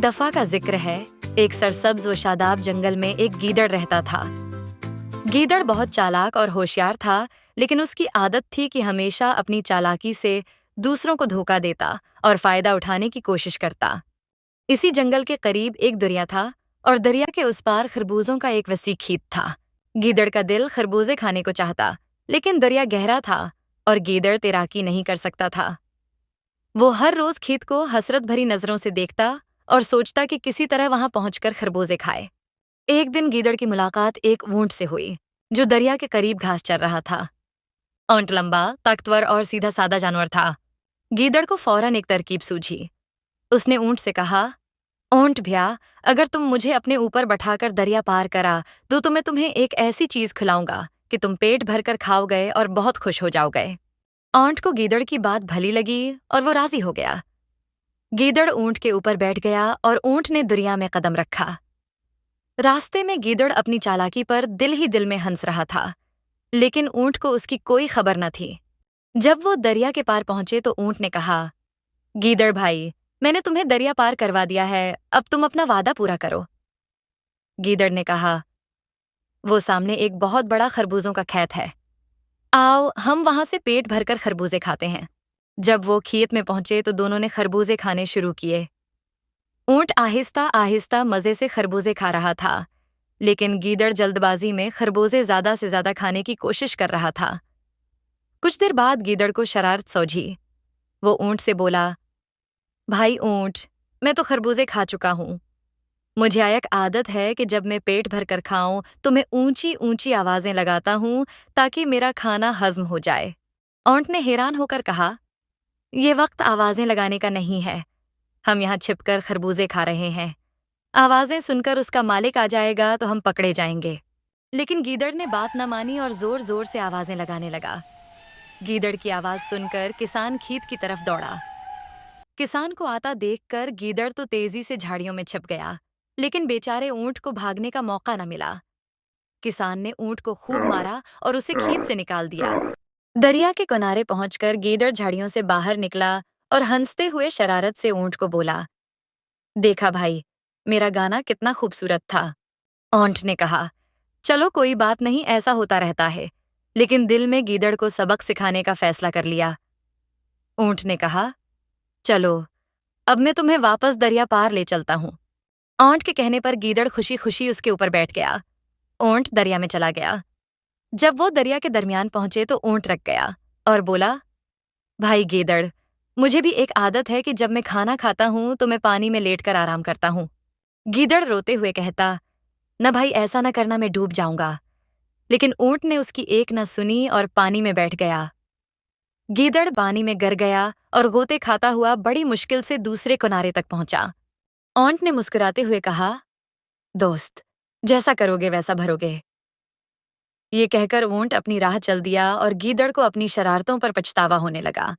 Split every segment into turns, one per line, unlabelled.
दफा का जिक्र है। एक सरसब्ज व शादाब जंगल में एक गीदड़ रहता था। गीदड़ बहुत चालाक और होशियार था, लेकिन उसकी आदत थी कि हमेशा अपनी चालाकी से दूसरों को धोखा देता और फायदा उठाने की कोशिश करता। इसी जंगल के करीब एक दरिया था और दरिया के उस पार खरबूजों का एक वसी खेत था। गीदड़ का दिल खरबूजे खाने को चाहता, लेकिन दरिया गहरा था और गीदड़ तैराकी नहीं कर सकता था। वो हर रोज खेत को हसरत भरी नजरों से देखता और सोचता कि किसी तरह वहां पहुंचकर खरबूजे खाए। एक दिन गीदड़ की मुलाकात एक ऊंट से हुई, जो दरिया के करीब घास चर रहा था। ऊंट लंबा, ताकतवर और सीधा सादा जानवर था। गीदड़ को फौरन एक तरकीब सूझी। उसने ऊंट से कहा, ऊंट भैया, अगर तुम मुझे अपने ऊपर बैठाकर दरिया पार करा तो मैं तुम्हें एक ऐसी चीज खिलाऊंगा कि तुम पेट भरकर खाओगे और बहुत खुश हो जाओगे। ऊंट को गीदड़ की बात भली लगी और वो राजी हो गया। गीदड़ ऊंट के ऊपर बैठ गया और ऊंट ने दरिया में कदम रखा। रास्ते में गीदड़ अपनी चालाकी पर दिल ही दिल में हंस रहा था, लेकिन ऊंट को उसकी कोई खबर न थी। जब वो दरिया के पार पहुंचे तो ऊंट ने कहा, गीदड़ भाई, मैंने तुम्हें दरिया पार करवा दिया है, अब तुम अपना वादा पूरा करो। गीदड़ ने कहा, वो सामने एक बहुत बड़ा खरबूजों का खेत है, आओ हम वहां से पेट भरकर खरबूजे खाते हैं। जब वो खेत में पहुंचे तो दोनों ने खरबूजे खाने शुरू किए। ऊंट आहिस्ता आहिस्ता मजे से खरबूजे खा रहा था, लेकिन गीदड़ जल्दबाजी में खरबूजे ज्यादा से ज्यादा खाने की कोशिश कर रहा था। कुछ देर बाद गीदड़ को शरारत सूझी। वो ऊंट से बोला, भाई ऊंट, मैं तो खरबूजे खा चुका हूं। मुझे एक आदत है कि जब मैं पेट भर कर खाऊं तो मैं ऊंची ऊंची आवाजें लगाता हूं ताकि मेरा खाना हजम हो जाए। ऊंट ने हैरान होकर कहा, ये वक्त आवाजें लगाने का नहीं है, हम यहाँ छिपकर खरबूजे खा रहे हैं। आवाजें सुनकर उसका मालिक आ जाएगा तो हम पकड़े जाएंगे। लेकिन गीदड़ ने बात न मानी और जोर जोर से आवाजें लगाने लगा। गीदड़ की आवाज सुनकर किसान खेत की तरफ दौड़ा। किसान को आता देखकर गीदड़ तो तेजी से झाड़ियों में छिप गया, लेकिन बेचारे ऊंट को भागने का मौका न मिला। किसान ने ऊंट को खूब मारा और उसे खेत से निकाल दिया। दरिया के किनारे पहुंचकर गीदड़ झाड़ियों से बाहर निकला और हंसते हुए शरारत से ऊंट को बोला, देखा भाई, मेरा गाना कितना खूबसूरत था। ऊंट ने कहा, चलो कोई बात नहीं, ऐसा होता रहता है। लेकिन दिल में गीदड़ को सबक सिखाने का फैसला कर लिया। ऊंट ने कहा, चलो अब मैं तुम्हें वापस दरिया पार ले चलता हूँ। ऊंट के कहने पर गीदड़ खुशी खुशी उसके ऊपर बैठ गया। ऊंट दरिया में चला गया। जब वो दरिया के दरमियान पहुंचे तो ऊंट रुक गया और बोला, भाई गीदड़, मुझे भी एक आदत है कि जब मैं खाना खाता हूं तो मैं पानी में लेटकर आराम करता हूं। गीदड़ रोते हुए कहता, न भाई, ऐसा न करना, मैं डूब जाऊंगा। लेकिन ऊंट ने उसकी एक न सुनी और पानी में बैठ गया। गीदड़ पानी में गिर गया और गोते खाता हुआ बड़ी मुश्किल से दूसरे किनारे तक पहुंचा। ऊंट ने मुस्कुराते हुए कहा, दोस्त, जैसा करोगे वैसा भरोगे। ये कहकर ऊंट अपनी राह चल दिया और गीदड़ को अपनी शरारतों पर पछतावा होने लगा।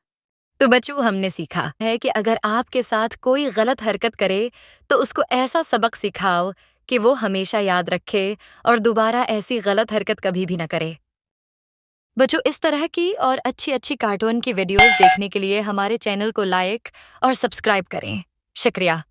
तो बच्चों, हमने सीखा है कि अगर आपके साथ कोई गलत हरकत करे तो उसको ऐसा सबक सिखाओ कि वो हमेशा याद रखे और दोबारा ऐसी गलत हरकत कभी भी न करे। बच्चों, इस तरह की और अच्छी अच्छी कार्टून की वीडियोस देखने के लिए हमारे चैनल को लाइक और सब्सक्राइब करें। शुक्रिया।